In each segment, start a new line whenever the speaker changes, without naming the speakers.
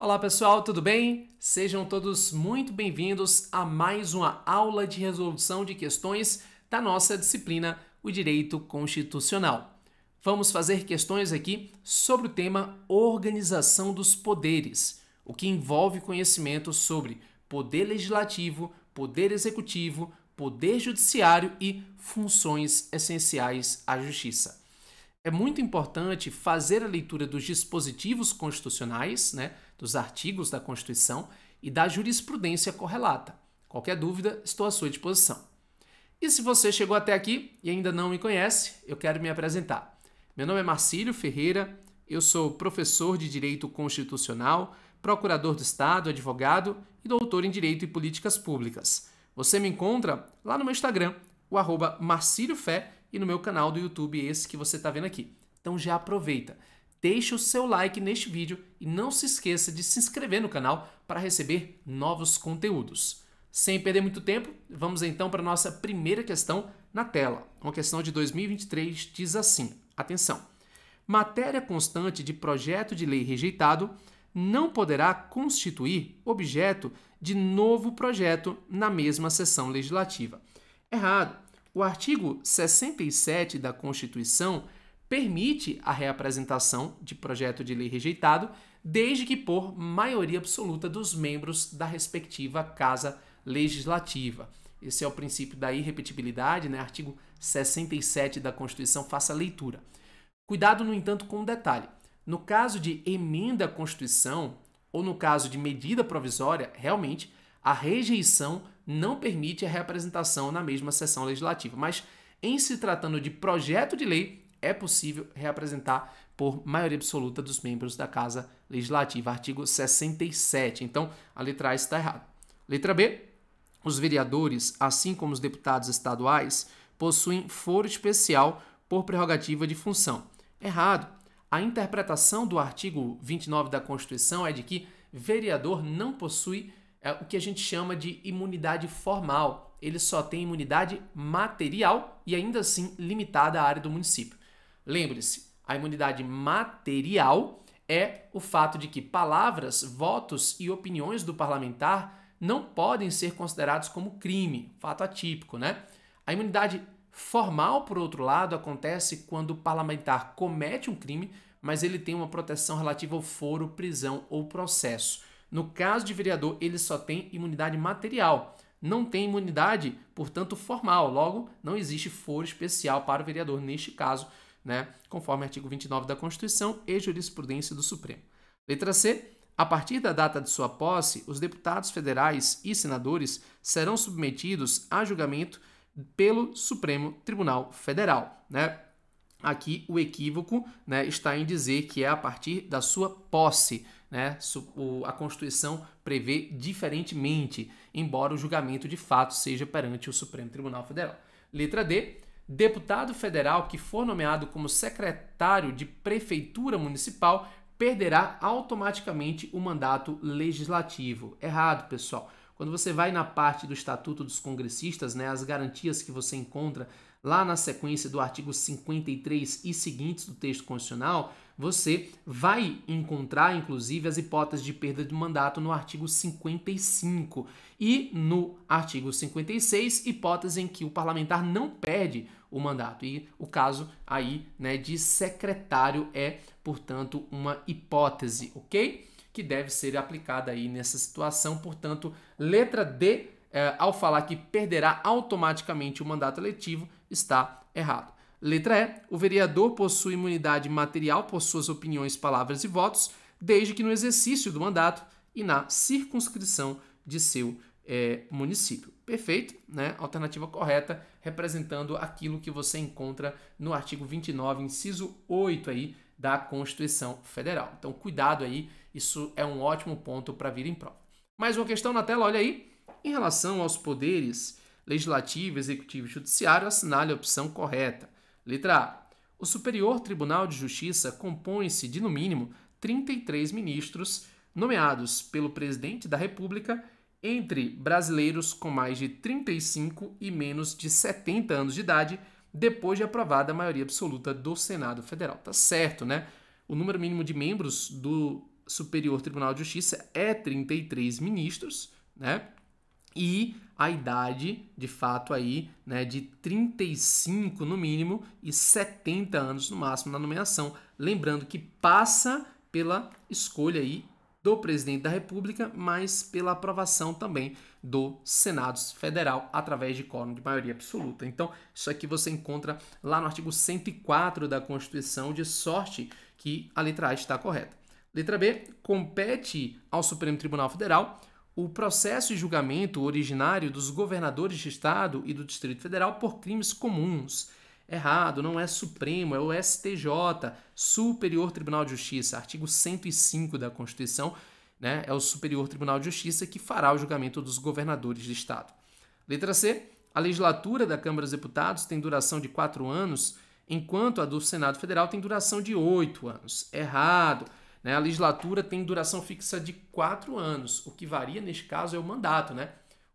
Olá pessoal, tudo bem? Sejam todos muito bem-vindos a mais uma aula de resolução de questões da nossa disciplina, o Direito Constitucional. Vamos fazer questões aqui sobre o tema Organização dos Poderes, o que envolve conhecimento sobre Poder Legislativo, Poder Executivo, Poder Judiciário e funções essenciais à Justiça. É muito importante fazer a leitura dos dispositivos constitucionais, dos artigos da Constituição e da jurisprudência correlata. Qualquer dúvida, estou à sua disposição. E se você chegou até aqui e ainda não me conhece, eu quero me apresentar. Meu nome é Marcílio Ferreira, eu sou professor de Direito Constitucional, procurador do Estado, advogado e doutor em Direito e Políticas Públicas. Você me encontra lá no meu Instagram, o @marciliofé, e no meu canal do YouTube, esse que você está vendo aqui. Então já aproveita, deixa o seu like neste vídeo e não se esqueça de se inscrever no canal para receber novos conteúdos. Sem perder muito tempo, vamos então para a nossa primeira questão na tela. Uma questão de 2023 diz assim, atenção, matéria constante de projeto de lei rejeitado não poderá constituir objeto de novo projeto na mesma sessão legislativa. Errado. O artigo 67 da Constituição permite a reapresentação de projeto de lei rejeitado, desde que por maioria absoluta dos membros da respectiva Casa Legislativa. Esse é o princípio da irrepetibilidade, artigo 67 da Constituição, faça a leitura. Cuidado, no entanto, com um detalhe. No caso de emenda à Constituição ou no caso de medida provisória, realmente, a rejeição não permite a reapresentação na mesma sessão legislativa, mas em se tratando de projeto de lei, é possível reapresentar por maioria absoluta dos membros da Casa Legislativa, artigo 67. Então, a letra A está errada. Letra B, os vereadores, assim como os deputados estaduais, possuem foro especial por prerrogativa de função. Errado. A interpretação do artigo 29 da Constituição é de que vereador não possui o que a gente chama de imunidade formal. Ele só tem imunidade material e ainda assim limitada à área do município. Lembre-se, a imunidade material é o fato de que palavras, votos e opiniões do parlamentar não podem ser considerados como crime, fato atípico, A imunidade formal, por outro lado, acontece quando o parlamentar comete um crime, mas ele tem uma proteção relativa ao foro, prisão ou processo. No caso de vereador, ele só tem imunidade material, não tem imunidade, portanto, formal. Logo, não existe foro especial para o vereador neste caso, conforme o artigo 29 da Constituição e jurisprudência do Supremo. Letra C. A partir da data de sua posse, os deputados federais e senadores serão submetidos a julgamento pelo Supremo Tribunal Federal, Aqui o equívoco está em dizer que é a partir da sua posse. A Constituição prevê diferentemente, embora o julgamento de fato seja perante o Supremo Tribunal Federal. Letra D. Deputado federal que for nomeado como secretário de prefeitura municipal perderá automaticamente o mandato legislativo. Errado, pessoal. Quando você vai na parte do Estatuto dos Congressistas, as garantias que você encontra lá na sequência do artigo 53 e seguintes do texto constitucional, você vai encontrar, inclusive, as hipóteses de perda de mandato no artigo 55 e no artigo 56, hipótese em que o parlamentar não perde o mandato. E o caso aí, de secretário é, portanto, uma hipótese, ok? Que deve ser aplicada aí nessa situação. Portanto, letra D, ao falar que perderá automaticamente o mandato eletivo, está errado. Letra E, o vereador possui imunidade material por suas opiniões, palavras e votos, desde que no exercício do mandato e na circunscrição de seu município. Perfeito, Alternativa correta, representando aquilo que você encontra no artigo 29, inciso 8 aí da Constituição Federal. Então, cuidado aí, isso é um ótimo ponto para vir em prova. Mais uma questão na tela, olha aí. Em relação aos poderes legislativo, executivo e judiciário, assinale a opção correta. Letra A. O Superior Tribunal de Justiça compõe-se de, no mínimo, 33 ministros nomeados pelo Presidente da República entre brasileiros com mais de 35 e menos de 70 anos de idade, depois de aprovada a maioria absoluta do Senado Federal. Tá certo, O número mínimo de membros do Superior Tribunal de Justiça é 33 ministros, né? E a idade, de fato, aí, né, de 35 no mínimo e 70 anos no máximo na nomeação. Lembrando que passa pela escolha aí do presidente da República, mas pela aprovação também do Senado Federal através de quórum de maioria absoluta. Então, isso aqui você encontra lá no artigo 104 da Constituição, de sorte que a letra A está correta. Letra B, compete ao Supremo Tribunal Federal o processo de julgamento originário dos governadores de estado e do Distrito Federal por crimes comuns. Errado, não é Supremo, é o STJ, Superior Tribunal de Justiça, artigo 105 da Constituição, né? É o Superior Tribunal de Justiça que fará o julgamento dos governadores de estado. Letra C, a legislatura da Câmara dos Deputados tem duração de 4 anos, enquanto a do Senado Federal tem duração de 8 anos. Errado. A legislatura tem duração fixa de 4 anos. O que varia neste caso é o mandato, né?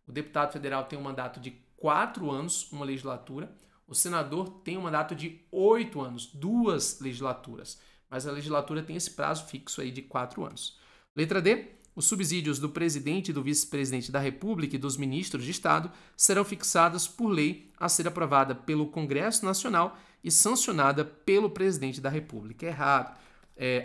O deputado federal tem um mandato de 4 anos, uma legislatura. O senador tem um mandato de 8 anos, 2 legislaturas. Mas a legislatura tem esse prazo fixo aí de 4 anos. Letra D. Os subsídios do presidente e do vice-presidente da República e dos ministros de Estado serão fixados por lei a ser aprovada pelo Congresso Nacional e sancionada pelo presidente da República. Errado.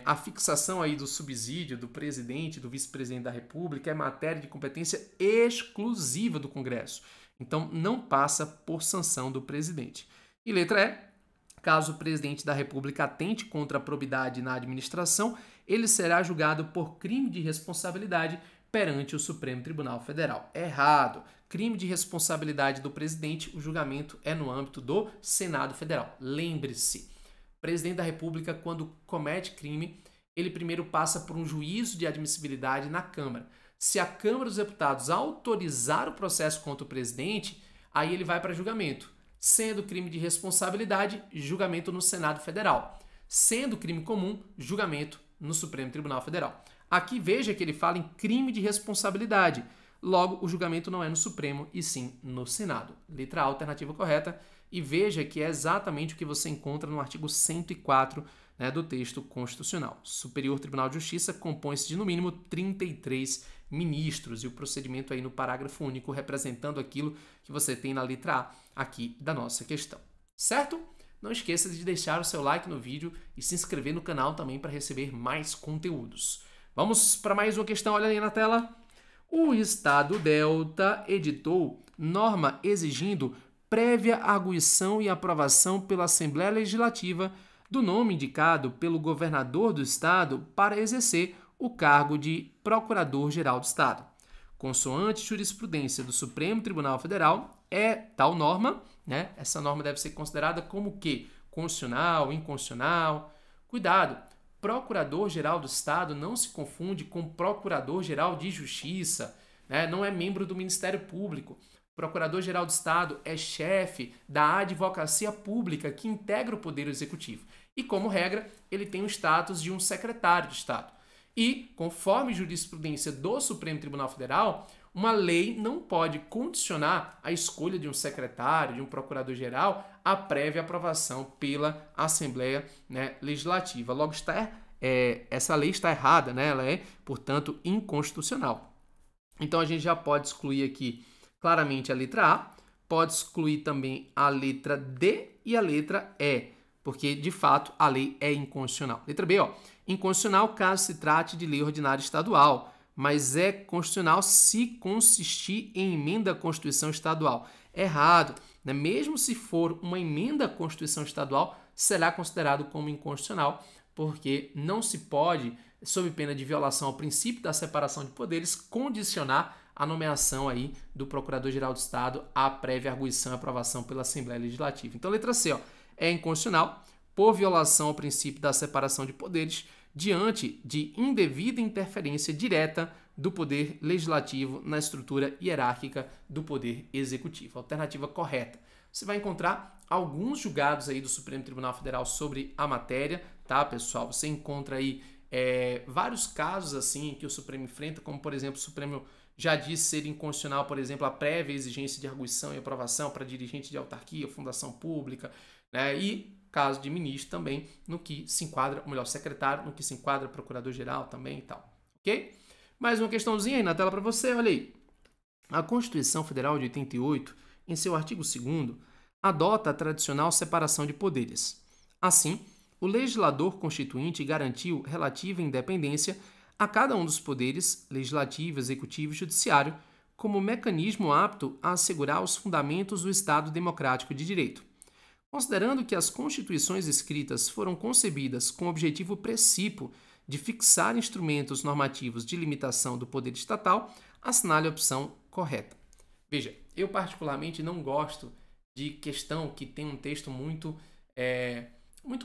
A fixação aí do subsídio do presidente e do vice-presidente da República é matéria de competência exclusiva do Congresso. Então, não passa por sanção do presidente. E letra E, caso o presidente da República atente contra a probidade na administração, ele será julgado por crime de responsabilidade perante o Supremo Tribunal Federal. Errado. Crime de responsabilidade do presidente, o julgamento é no âmbito do Senado Federal. Lembre-se. O presidente da República, quando comete crime, ele primeiro passa por um juízo de admissibilidade na Câmara. Se a Câmara dos Deputados autorizar o processo contra o presidente, aí ele vai para julgamento. Sendo crime de responsabilidade, julgamento no Senado Federal. Sendo crime comum, julgamento no Supremo Tribunal Federal. Aqui veja que ele fala em crime de responsabilidade. Logo, o julgamento não é no Supremo, e sim no Senado. Letra A, alternativa correta. E veja que é exatamente o que você encontra no artigo 104, né, do texto constitucional. Superior Tribunal de Justiça compõe-se de, no mínimo, 33 ministros. E o procedimento aí no parágrafo único representando aquilo que você tem na letra A aqui da nossa questão. Certo? Não esqueça de deixar o seu like no vídeo e se inscrever no canal também para receber mais conteúdos. Vamos para mais uma questão, olha aí na tela. O Estado Delta editou norma exigindo prévia arguição e aprovação pela Assembleia Legislativa do nome indicado pelo governador do Estado para exercer o cargo de Procurador-Geral do Estado. Consoante jurisprudência do Supremo Tribunal Federal, é tal norma, né? Essa norma deve ser considerada como o quê? Constitucional, inconstitucional. Cuidado! Procurador-Geral do Estado não se confunde com Procurador-Geral de Justiça, né? Não é membro do Ministério Público. Procurador-Geral do Estado é chefe da Advocacia Pública que integra o Poder Executivo. E, como regra, ele tem o status de um secretário de Estado. E, conforme jurisprudência do Supremo Tribunal Federal, uma lei não pode condicionar a escolha de um secretário, de um procurador-geral, à prévia aprovação pela Assembleia, né, Legislativa. Logo, essa lei está errada, né? Ela é, portanto, inconstitucional. Então, a gente já pode excluir aqui claramente a letra A, pode excluir também a letra D e a letra E, porque, de fato, a lei é inconstitucional. Letra B, inconstitucional caso se trate de lei ordinária estadual, mas é constitucional se consistir em emenda à Constituição Estadual. Errado, né? Mesmo se for uma emenda à Constituição Estadual, será considerado como inconstitucional, porque não se pode, sob pena de violação ao princípio da separação de poderes, condicionar a nomeação aí do Procurador-Geral do Estado à prévia arguição e aprovação pela Assembleia Legislativa. Então, letra C, é inconstitucional por violação ao princípio da separação de poderes diante de indevida interferência direta do Poder Legislativo na estrutura hierárquica do Poder Executivo. Alternativa correta. Você vai encontrar alguns julgados aí do Supremo Tribunal Federal sobre a matéria, tá, pessoal? Você encontra aí vários casos assim que o Supremo enfrenta, como, por exemplo, o Supremo já disse ser inconstitucional, por exemplo, a prévia exigência de arguição e aprovação para dirigente de autarquia, fundação pública, né? E caso de ministro também, no que se enquadra, ou melhor, secretário, no que se enquadra procurador-geral também e tal, ok? Mais uma questãozinha aí na tela para você, olha aí. A Constituição Federal de 88, em seu artigo 2º, adota a tradicional separação de poderes. Assim, o legislador constituinte garantiu relativa independência a cada um dos poderes, legislativo, executivo e judiciário, como mecanismo apto a assegurar os fundamentos do Estado democrático de direito. Considerando que as constituições escritas foram concebidas com o objetivo precípuo de fixar instrumentos normativos de limitação do poder estatal, assinale a opção correta. Veja, eu particularmente não gosto de questão que tem um texto muito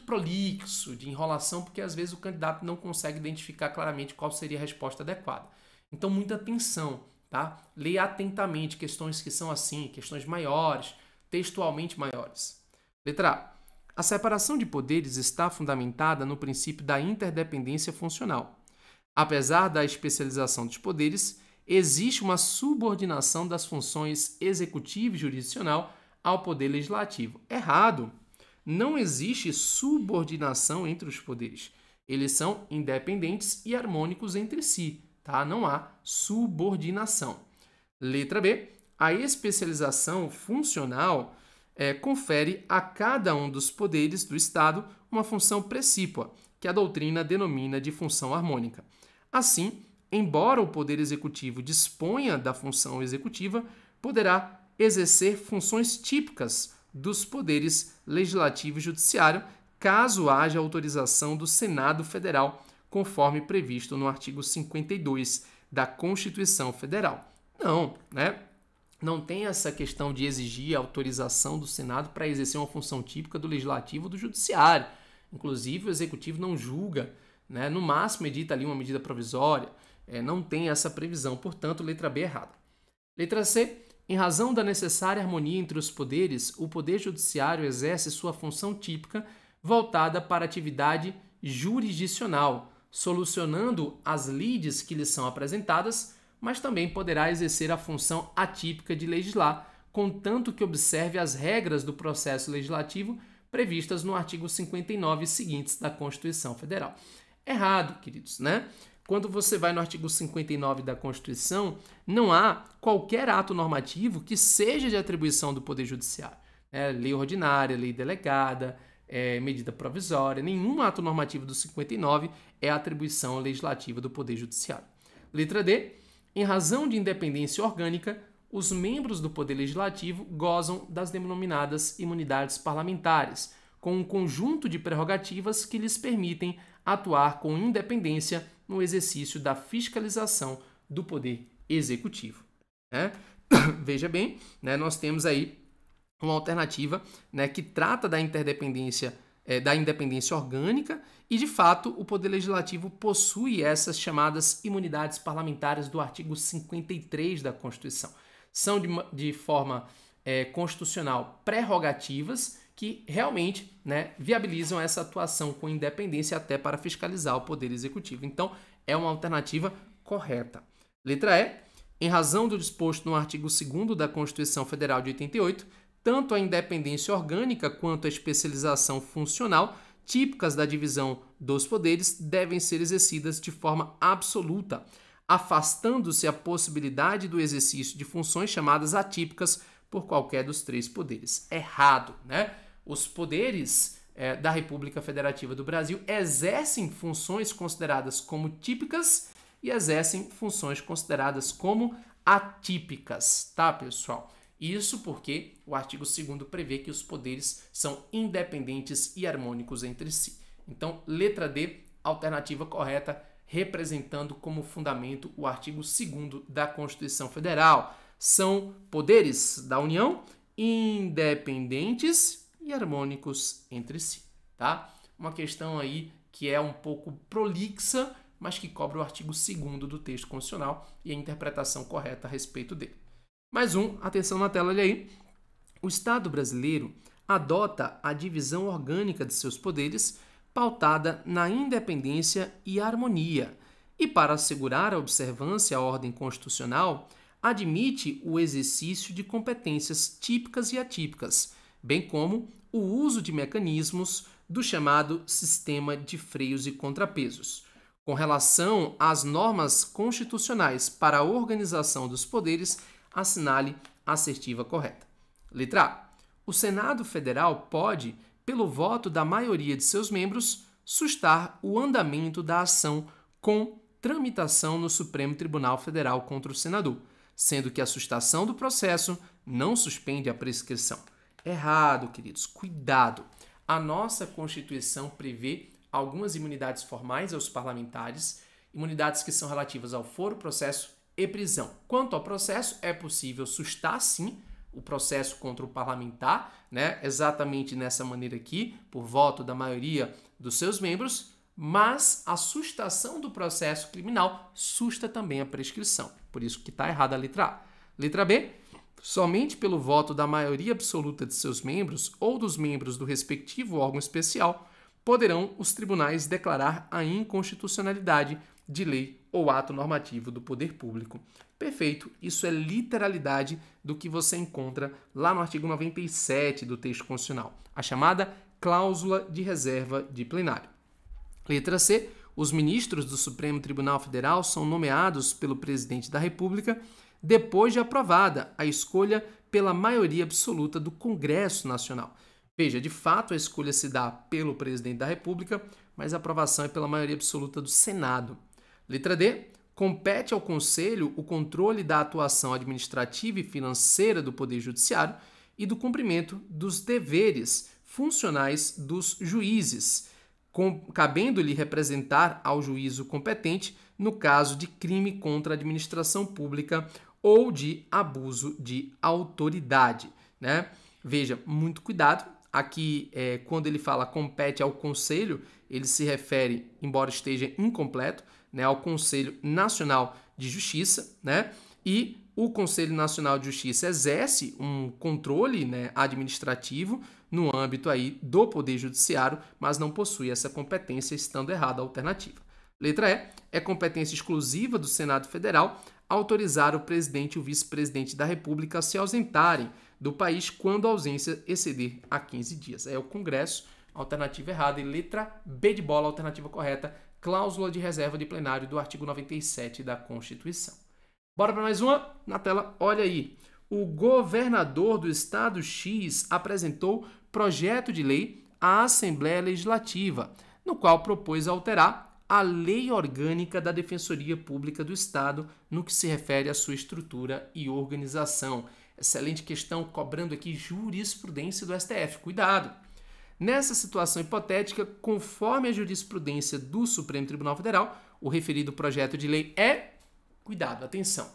prolixo, de enrolação, porque às vezes o candidato não consegue identificar claramente qual seria a resposta adequada. Então, muita atenção, tá? Leia atentamente questões que são assim, questões maiores, textualmente maiores. Letra A. A separação de poderes está fundamentada no princípio da interdependência funcional. Apesar da especialização dos poderes, existe uma subordinação das funções executiva e jurisdicional ao poder legislativo. Errado! Não existe subordinação entre os poderes. Eles são independentes e harmônicos entre si, tá? Não há subordinação. Letra B. A especialização funcional confere a cada um dos poderes do Estado uma função precípua, que a doutrina denomina de função harmônica. Assim, embora o Poder Executivo disponha da função executiva, poderá exercer funções típicas dos poderes legislativo e judiciário, caso haja autorização do Senado Federal, conforme previsto no artigo 52 da Constituição Federal. Não, né? Não tem essa questão de exigir a autorização do Senado para exercer uma função típica do Legislativo ou do Judiciário. Inclusive, o Executivo não julga, né? No máximo edita ali uma medida provisória. Não tem essa previsão, portanto, letra B errada. Letra C. Em razão da necessária harmonia entre os poderes, o Poder Judiciário exerce sua função típica voltada para a atividade jurisdicional, solucionando as lides que lhe são apresentadas, mas também poderá exercer a função atípica de legislar, contanto que observe as regras do processo legislativo previstas no artigo 59 e seguintes da Constituição Federal. Errado, queridos, né? Quando você vai no artigo 59 da Constituição, não há qualquer ato normativo que seja de atribuição do Poder Judiciário. Lei ordinária, lei delegada, medida provisória, nenhum ato normativo do 59 é atribuição legislativa do Poder Judiciário. Letra D. Em razão de independência orgânica, os membros do Poder Legislativo gozam das denominadas imunidades parlamentares, com um conjunto de prerrogativas que lhes permitem atuar com independência no exercício da fiscalização do Poder Executivo. Veja bem, nós temos aí uma alternativa que trata da interdependência, da independência orgânica e, de fato, o Poder Legislativo possui essas chamadas imunidades parlamentares do artigo 53 da Constituição. São, de forma constitucional, prerrogativas que realmente viabilizam essa atuação com independência até para fiscalizar o Poder Executivo. Então, é uma alternativa correta. Letra E. Em razão do disposto no artigo 2º da Constituição Federal de 88, tanto a independência orgânica quanto a especialização funcional típicas da divisão dos poderes devem ser exercidas de forma absoluta, afastando-se a possibilidade do exercício de funções chamadas atípicas por qualquer dos três poderes. Errado, né? Os poderes da República Federativa do Brasil exercem funções consideradas como típicas e exercem funções consideradas como atípicas, tá, pessoal? Isso porque o artigo 2º prevê que os poderes são independentes e harmônicos entre si. Então, letra D, alternativa correta, representando como fundamento o artigo 2º da Constituição Federal. São poderes da União independentes e harmônicos entre si, tá? Uma questão aí que é um pouco prolixa, mas que cobre o artigo 2º do texto constitucional e a interpretação correta a respeito dele. Mais um, atenção na tela, olha aí. O Estado brasileiro adota a divisão orgânica de seus poderes pautada na independência e harmonia e, para assegurar a observância à ordem constitucional, admite o exercício de competências típicas e atípicas, bem como o uso de mecanismos do chamado sistema de freios e contrapesos. Com relação às normas constitucionais para a organização dos poderes, assinale a assertiva correta. Letra A. O Senado Federal pode, pelo voto da maioria de seus membros, sustar o andamento da ação com tramitação no Supremo Tribunal Federal contra o senador, sendo que a sustação do processo não suspende a prescrição. Errado, queridos. Cuidado. A nossa Constituição prevê algumas imunidades formais aos parlamentares, imunidades que são relativas ao foro, processo e prisão. Quanto ao processo, é possível sustar, sim, o processo contra o parlamentar, né? Exatamente nessa maneira aqui, por voto da maioria dos seus membros, mas a sustação do processo criminal susta também a prescrição. Por isso que está errada a letra A. Letra B. Somente pelo voto da maioria absoluta de seus membros ou dos membros do respectivo órgão especial poderão os tribunais declarar a inconstitucionalidade de lei ou ato normativo do poder público. Perfeito, isso é literalidade do que você encontra lá no artigo 97 do texto constitucional, a chamada cláusula de reserva de plenário. Letra C. Os ministros do Supremo Tribunal Federal são nomeados pelo presidente da República depois de aprovada a escolha pela maioria absoluta do Congresso Nacional. Veja, de fato a escolha se dá pelo presidente da República, mas a aprovação é pela maioria absoluta do Senado. Letra D. Compete ao Conselho o controle da atuação administrativa e financeira do Poder Judiciário e do cumprimento dos deveres funcionais dos juízes, cabendo-lhe representar ao juízo competente no caso de crime contra a administração pública ou de abuso de autoridade, né? Veja, muito cuidado. Aqui, quando ele fala compete ao Conselho, ele se refere, embora esteja incompleto, né, ao Conselho Nacional de Justiça, né? E o Conselho Nacional de Justiça exerce um controle, né, administrativo no âmbito aí do Poder Judiciário, mas não possui essa competência, estando errada a alternativa. Letra E. É competência exclusiva do Senado Federal autorizar o presidente e o vice-presidente da República a se ausentarem do país quando a ausência exceder a 15 dias. É o Congresso, alternativa errada. E letra B de bola, alternativa correta, cláusula de reserva de plenário do artigo 97 da Constituição. Bora para mais uma? Na tela, olha aí. O governador do estado X apresentou projeto de lei à Assembleia Legislativa, no qual propôs alterar a Lei Orgânica da Defensoria Pública do Estado no que se refere à sua estrutura e organização. Excelente questão, cobrando aqui jurisprudência do STF. Cuidado! Nessa situação hipotética, conforme a jurisprudência do Supremo Tribunal Federal, o referido projeto de lei é... Cuidado, atenção!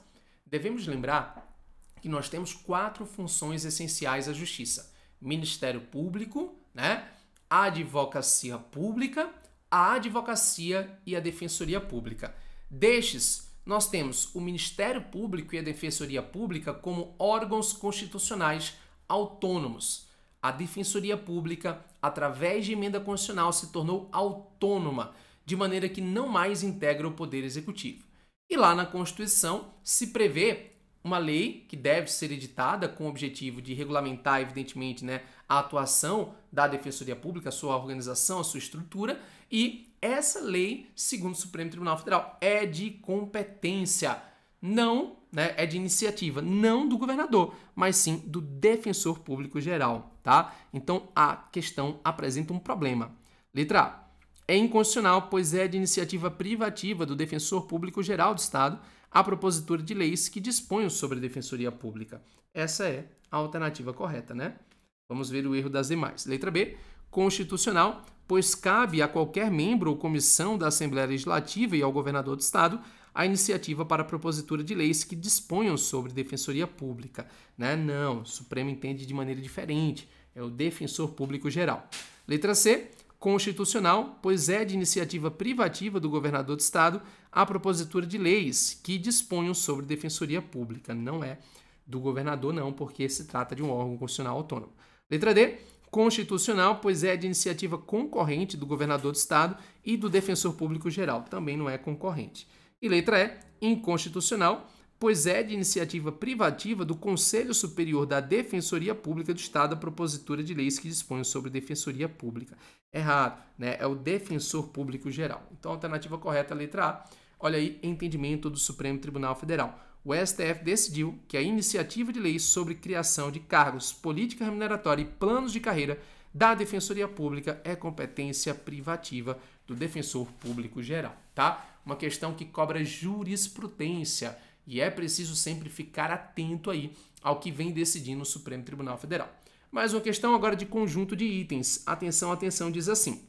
Devemos lembrar que nós temos 4 funções essenciais à Justiça. Ministério Público, né? A Advocacia Pública, a Advocacia e a Defensoria Pública. Destes, nós temos o Ministério Público e a Defensoria Pública como órgãos constitucionais autônomos. A Defensoria Pública, através de emenda constitucional, se tornou autônoma, de maneira que não mais integra o Poder Executivo. E lá na Constituição se prevê uma lei que deve ser editada com o objetivo de regulamentar, evidentemente, né, a atuação da Defensoria Pública, a sua organização, a sua estrutura, e essa lei, segundo o Supremo Tribunal Federal, é de competência, não, né, é de iniciativa, não do governador, mas sim do Defensor Público Geral, tá? Então, a questão apresenta um problema. Letra A. É inconstitucional, pois é de iniciativa privativa do Defensor Público Geral do Estado a propositura de leis que disponham sobre a Defensoria Pública. Essa é a alternativa correta, né? Vamos ver o erro das demais. Letra B. Constitucional, pois cabe a qualquer membro ou comissão da Assembleia Legislativa e ao governador do Estado a iniciativa para a propositura de leis que disponham sobre Defensoria Pública, né? Não, o Supremo entende de maneira diferente. É o Defensor Público Geral. Letra C. Constitucional, pois é de iniciativa privativa do governador do Estado a propositura de leis que disponham sobre Defensoria Pública. Não é do governador, não, porque se trata de um órgão constitucional autônomo. Letra D. Constitucional, pois é de iniciativa concorrente do governador do Estado e do Defensor Público Geral. Também não é concorrente. E letra E. Inconstitucional, pois é de iniciativa privativa do Conselho Superior da Defensoria Pública do Estado a propositura de leis que dispõem sobre defensoria pública. Errado, né? É o defensor público geral. Então, a alternativa correta é a letra A. Olha aí, entendimento do Supremo Tribunal Federal. O STF decidiu que a iniciativa de leis sobre criação de cargos, política remuneratória e planos de carreira da Defensoria Pública é competência privativa do defensor público geral, tá? Uma questão que cobra jurisprudência e é preciso sempre ficar atento aí ao que vem decidindo o Supremo Tribunal Federal. Mais uma questão agora de conjunto de itens. Atenção, atenção, diz assim.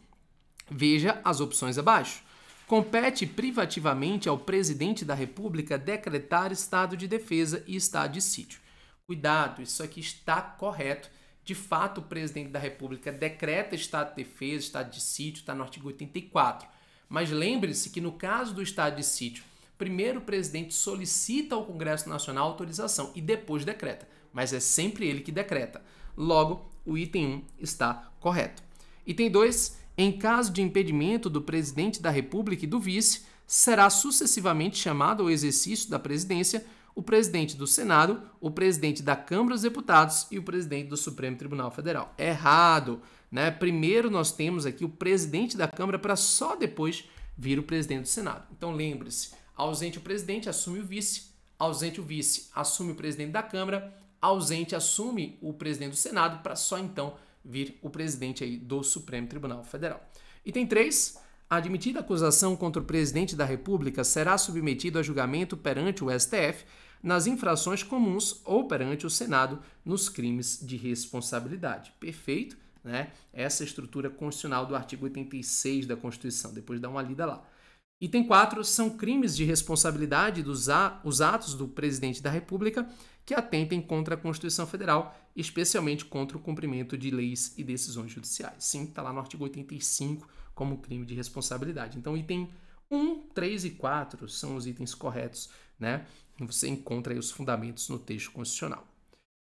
Veja as opções abaixo. Compete privativamente ao presidente da República decretar estado de defesa e estado de sítio. Cuidado, isso aqui está correto. De fato, o presidente da República decreta estado de defesa, estado de sítio, está no artigo 84. Mas lembre-se que no caso do estado de sítio, primeiro o presidente solicita ao Congresso Nacional autorização e depois decreta. Mas é sempre ele que decreta. Logo, o item 1 está correto. Item 2, em caso de impedimento do presidente da República e do vice, será sucessivamente chamado ao exercício da presidência o presidente do Senado, o presidente da Câmara dos Deputados e o presidente do Supremo Tribunal Federal. Errado, né? Primeiro nós temos aqui o presidente da Câmara para só depois vir o presidente do Senado. Então lembre-se, ausente o presidente, assume o vice, ausente o vice, assume o presidente da Câmara, ausente, assume o presidente do Senado para só então vir o presidente aí do Supremo Tribunal Federal. Item 3. A admitida acusação contra o presidente da República será submetido a julgamento perante o STF nas infrações comuns ou perante o Senado nos crimes de responsabilidade. Perfeito, né? Essa é a estrutura constitucional do artigo 86 da Constituição. Depois dá uma lida lá. Item 4. São crimes de responsabilidade os atos do presidente da República que atentem contra a Constituição Federal, especialmente contra o cumprimento de leis e decisões judiciais. Sim, está lá no artigo 85 como crime de responsabilidade. Então, item 1, 3 e 4 são os itens corretos, né? Você encontra aí os fundamentos no texto constitucional.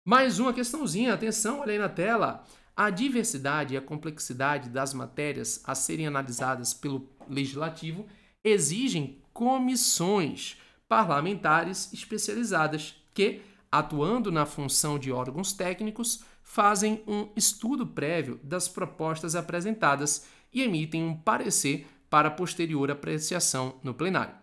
Mais uma questãozinha, atenção, olha aí na tela. A diversidade e a complexidade das matérias a serem analisadas pelo Legislativo exigem comissões parlamentares especializadas que, atuando na função de órgãos técnicos, fazem um estudo prévio das propostas apresentadas e emitem um parecer para posterior apreciação no plenário.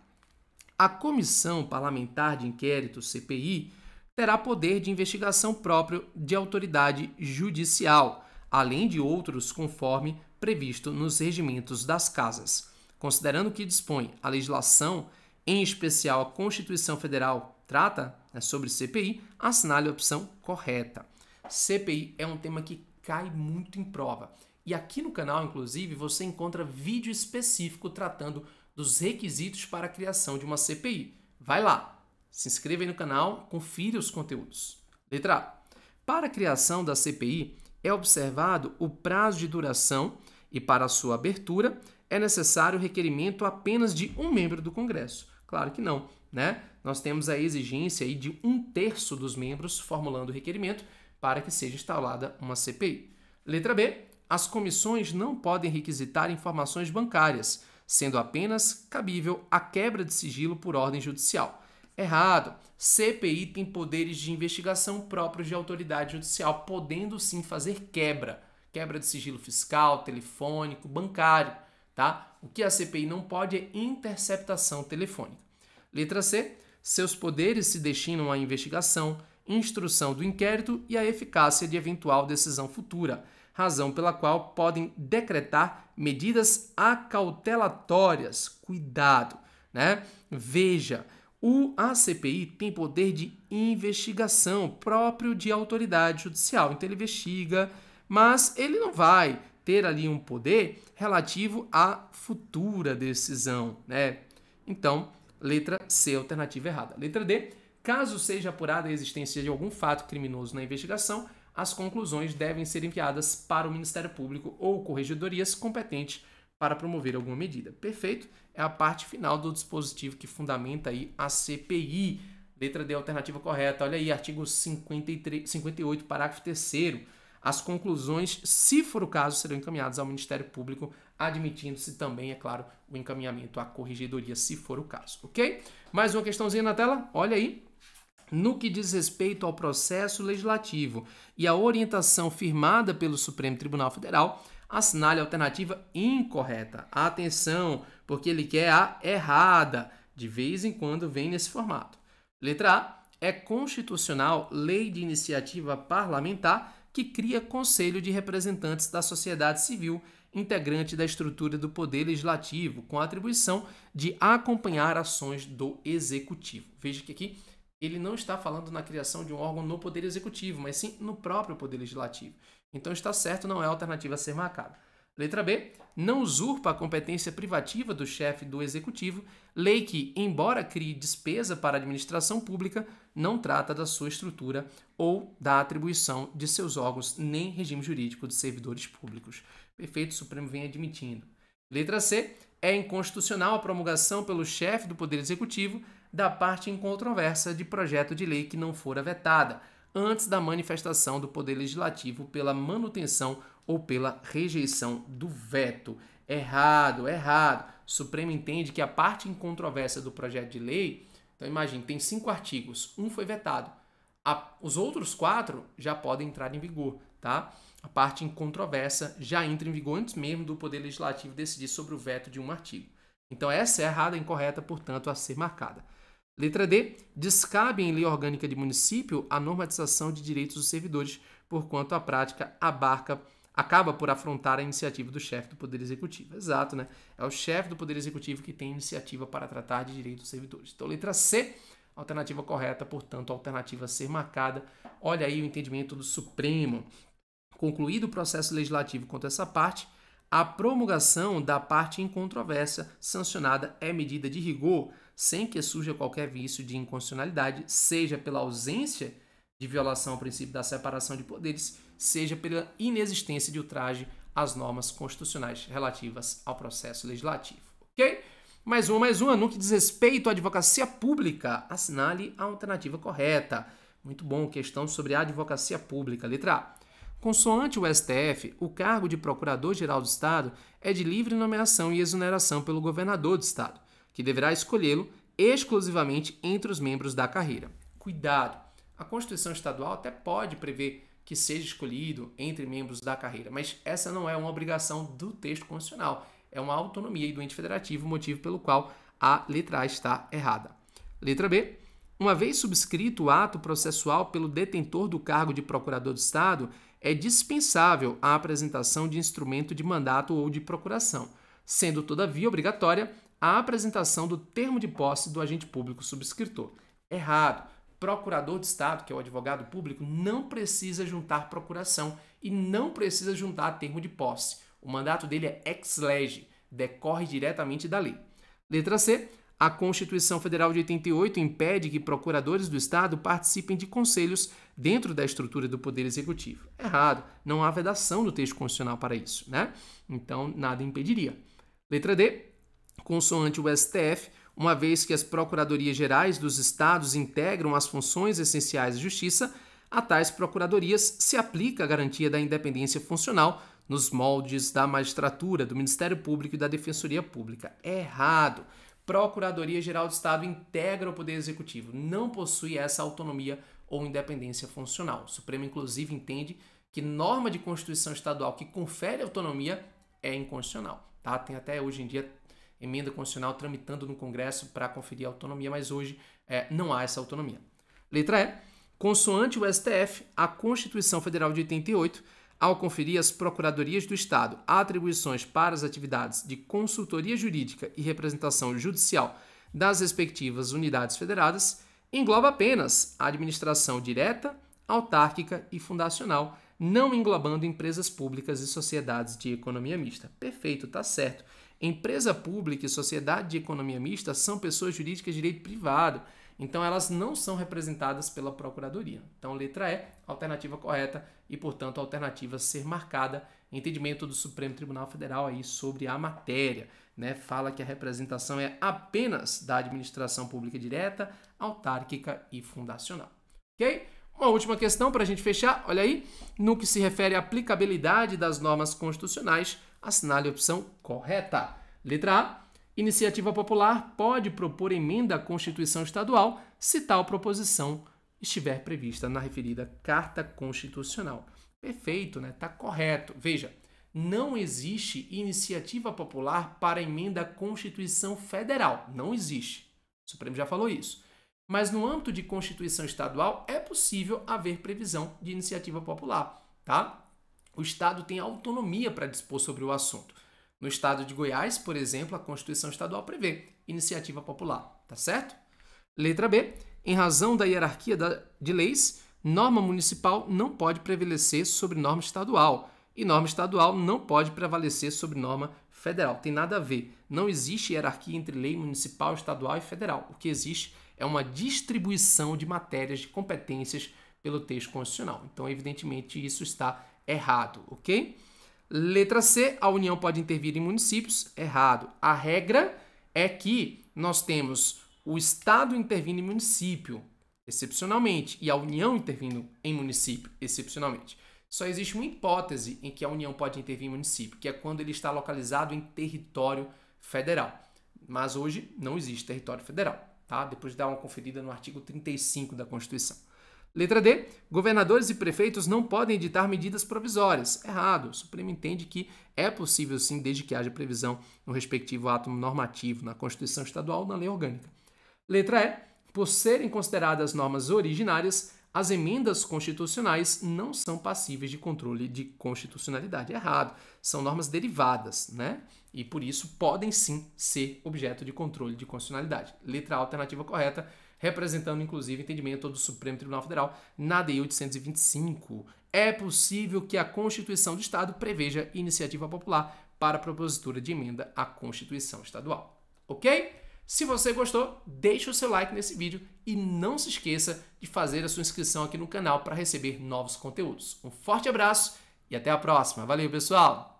A Comissão Parlamentar de Inquérito, CPI, terá poder de investigação próprio de autoridade judicial, além de outros conforme previsto nos regimentos das casas. Considerando que dispõe a legislação, em especial a Constituição Federal, trata sobre CPI, assinale a opção correta. CPI é um tema que cai muito em prova. E aqui no canal, inclusive, você encontra vídeo específico tratando dos requisitos para a criação de uma CPI. Vai lá, se inscreva aí no canal, confira os conteúdos. Letra A. Para a criação da CPI, é observado o prazo de duração e, para a sua abertura, é necessário o requerimento apenas de um membro do Congresso. Claro que não, né? Nós temos a exigência aí de 1/3 dos membros formulando o requerimento para que seja instalada uma CPI. Letra B. As comissões não podem requisitar informações bancárias, sendo apenas cabível a quebra de sigilo por ordem judicial. Errado. CPI tem poderes de investigação próprios de autoridade judicial, podendo sim fazer quebra de sigilo fiscal, telefônico, bancário, tá? O que a CPI não pode é interceptação telefônica. Letra C. Seus poderes se destinam à investigação, instrução do inquérito e à eficácia de eventual decisão futura, razão pela qual podem decretar medidas acautelatórias. Cuidado, né? Veja, a CPI tem poder de investigação próprio de autoridade judicial. Então, ele investiga, mas ele não vai ter ali um poder relativo à futura decisão, né? Então, letra C, alternativa errada. Letra D, caso seja apurada a existência de algum fato criminoso na investigação, as conclusões devem ser enviadas para o Ministério Público ou corregedorias competentes para promover alguma medida. Perfeito? É a parte final do dispositivo que fundamenta aí a CPI. Letra D, alternativa correta. Olha aí, artigo 58, parágrafo 3º. As conclusões, se for o caso, serão encaminhadas ao Ministério Público, admitindo-se também, é claro, o encaminhamento à corregedoria, se for o caso, ok? Mais uma questãozinha na tela, olha aí. No que diz respeito ao processo legislativo e à orientação firmada pelo Supremo Tribunal Federal, assinale a alternativa incorreta. Atenção, porque ele quer a errada. De vez em quando vem nesse formato. Letra A. É constitucional lei de iniciativa parlamentar que cria Conselho de Representantes da Sociedade Civil, integrante da estrutura do Poder Legislativo, com a atribuição de acompanhar ações do Executivo. Veja que aqui ele não está falando na criação de um órgão no Poder Executivo, mas sim no próprio Poder Legislativo. Então está certo, não é a alternativa a ser marcada. Letra B. Não usurpa a competência privativa do chefe do Executivo, lei que, embora crie despesa para a administração pública, não trata da sua estrutura ou da atribuição de seus órgãos, nem regime jurídico de servidores públicos. Perfeito, o Supremo vem admitindo. Letra C. É inconstitucional a promulgação pelo chefe do Poder Executivo da parte incontroversa de projeto de lei que não fora vetada, antes da manifestação do Poder Legislativo pela manutenção ou pela rejeição do veto. Errado. O Supremo entende que a parte incontroversa do projeto de lei, então imagine, tem 5 artigos, um foi vetado. Os outros 4 já podem entrar em vigor, tá? A parte incontroversa já entra em vigor antes mesmo do Poder Legislativo decidir sobre o veto de um artigo. Então essa é errada e incorreta, portanto, a ser marcada. Letra D. Descabe em lei orgânica de município a normatização de direitos dos servidores, porquanto a prática acaba por afrontar a iniciativa do chefe do Poder Executivo. Exato, né? É o chefe do Poder Executivo que tem iniciativa para tratar de direitos dos servidores. Então, letra C, alternativa correta, portanto, a alternativa a ser marcada. Olha aí o entendimento do Supremo. Concluído o processo legislativo quanto a essa parte, a promulgação da parte incontroversa sancionada é medida de rigor, sem que surja qualquer vício de inconstitucionalidade, seja pela ausência de violação ao princípio da separação de poderes, seja pela inexistência de ultraje às normas constitucionais relativas ao processo legislativo. Ok? Mais uma. No que diz respeito à advocacia pública, assinale a alternativa correta. Muito bom, questão sobre a advocacia pública. Letra A. Consoante o STF, o cargo de Procurador-Geral do Estado é de livre nomeação e exoneração pelo governador do Estado, que deverá escolhê-lo exclusivamente entre os membros da carreira. Cuidado! A Constituição Estadual até pode prever que seja escolhido entre membros da carreira, mas essa não é uma obrigação do texto constitucional. É uma autonomia do ente federativo, motivo pelo qual a letra A está errada. Letra B. Uma vez subscrito o ato processual pelo detentor do cargo de Procurador do Estado, é dispensável a apresentação de instrumento de mandato ou de procuração, sendo, todavia, obrigatória a apresentação do termo de posse do agente público subscritor. Errado. Procurador de Estado, que é o advogado público, não precisa juntar procuração e não precisa juntar termo de posse. O mandato dele é ex lege, decorre diretamente da lei. Letra C. A Constituição Federal de 88 impede que procuradores do Estado participem de conselhos dentro da estrutura do Poder Executivo. Errado. Não há vedação no texto constitucional para isso, né? Então, nada impediria. Letra D. Consoante o STF, uma vez que as Procuradorias Gerais dos Estados integram as funções essenciais da Justiça, a tais procuradorias se aplica a garantia da independência funcional nos moldes da magistratura, do Ministério Público e da Defensoria Pública. Errado. Procuradoria-Geral do Estado integra o Poder Executivo, não possui essa autonomia ou independência funcional. O Supremo, inclusive, entende que norma de Constituição Estadual que confere autonomia é inconstitucional. Tá? Tem até hoje em dia emenda constitucional tramitando no Congresso para conferir autonomia, mas hoje não há essa autonomia. Letra E. Consoante o STF, a Constituição Federal de 88, ao conferir às Procuradorias do Estado atribuições para as atividades de consultoria jurídica e representação judicial das respectivas unidades federadas, engloba apenas a administração direta, autárquica e fundacional, não englobando empresas públicas e sociedades de economia mista. Perfeito, tá certo. Empresa pública e sociedade de economia mista são pessoas jurídicas de direito privado, então elas não são representadas pela Procuradoria. Então, letra E, alternativa correta e, portanto, a alternativa a ser marcada. Entendimento do Supremo Tribunal Federal aí sobre a matéria, né? Fala que a representação é apenas da administração pública direta, autárquica e fundacional. Ok? Uma última questão para a gente fechar, olha aí. No que se refere à aplicabilidade das normas constitucionais, assinale a opção correta. Letra A. Iniciativa popular pode propor emenda à Constituição Estadual se tal proposição estiver prevista na referida Carta Constitucional. Perfeito, né? Tá correto. Veja, não existe iniciativa popular para emenda à Constituição Federal. Não existe. O Supremo já falou isso. Mas no âmbito de Constituição Estadual é possível haver previsão de iniciativa popular, tá? O Estado tem autonomia para dispor sobre o assunto. No estado de Goiás, por exemplo, a Constituição Estadual prevê iniciativa popular, tá certo? Letra B. Em razão da hierarquia de leis, norma municipal não pode prevalecer sobre norma estadual e norma estadual não pode prevalecer sobre norma federal. Tem nada a ver. Não existe hierarquia entre lei municipal, estadual e federal. O que existe é uma distribuição de matérias, de competências pelo texto constitucional. Então, evidentemente, isso está errado, ok? Letra C, a União pode intervir em municípios. Errado. A regra é que nós temos o Estado intervindo em município, excepcionalmente, e a União intervindo em município, excepcionalmente. Só existe uma hipótese em que a União pode intervir em município, que é quando ele está localizado em território federal. Mas hoje não existe território federal, tá? Depois de dar uma conferida no artigo 35 da Constituição. Letra D. Governadores e prefeitos não podem editar medidas provisórias. Errado. O Supremo entende que é possível sim, desde que haja previsão no respectivo ato normativo, na Constituição Estadual ou na lei orgânica. Letra E. Por serem consideradas normas originárias, as emendas constitucionais não são passíveis de controle de constitucionalidade. Errado. São normas derivadas, né? E por isso podem sim ser objeto de controle de constitucionalidade. Letra A, alternativa correta, representando inclusive o entendimento do Supremo Tribunal Federal na DI 825. É possível que a Constituição do Estado preveja iniciativa popular para a propositura de emenda à Constituição Estadual. Ok? Se você gostou, deixe o seu like nesse vídeo e não se esqueça de fazer a sua inscrição aqui no canal para receber novos conteúdos. Um forte abraço e até a próxima. Valeu, pessoal!